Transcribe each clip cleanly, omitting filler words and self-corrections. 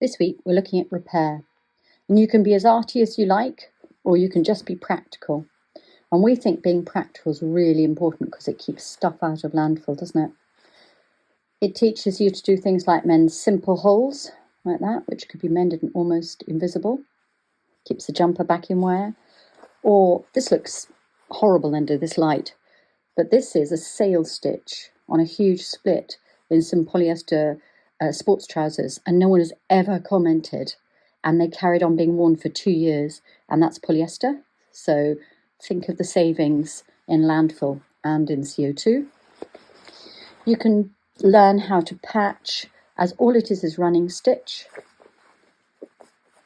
This week we're looking at repair, and you can be as arty as you like, or you can just be practical. And we think being practical is really important because it keeps stuff out of landfill, doesn't it? It teaches you to do things like mend simple holes, like that, which could be mended and almost invisible. Keeps the jumper back in wear. Or, this looks horrible under this light, but this is a sail stitch on a huge split in some polyester sports trousers, and no one has ever commented, and they carried on being worn for 2 years, and that's polyester. So think of the savings in landfill and in CO2. You can learn how to patch, as all it is running stitch,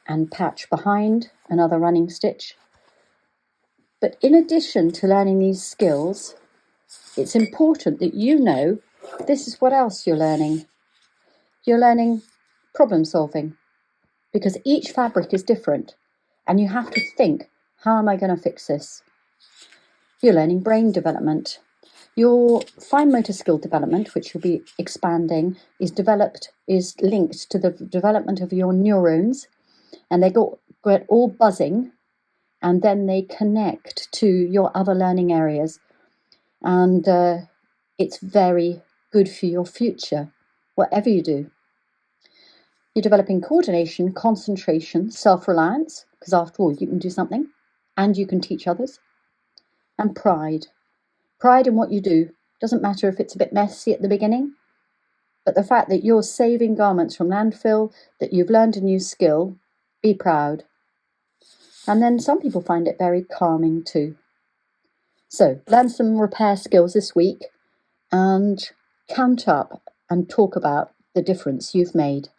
and patch behind another running stitch. But in addition to learning these skills, it's important that you know this is what else you're learning. You're learning problem solving, because each fabric is different and you have to think, how am I going to fix this? You're learning brain development. Your fine motor skill development, which you'll be expanding, is linked to the development of your neurons, and they get all buzzing, and then they connect to your other learning areas. And it's very good for your future, whatever you do. You're developing coordination, concentration, self-reliance, because after all, you can do something and you can teach others. And pride. Pride in what you do. Doesn't matter if it's a bit messy at the beginning, but the fact that you're saving garments from landfill, that you've learned a new skill, be proud. And then some people find it very calming too. So learn some repair skills this week and count up and talk about the difference you've made.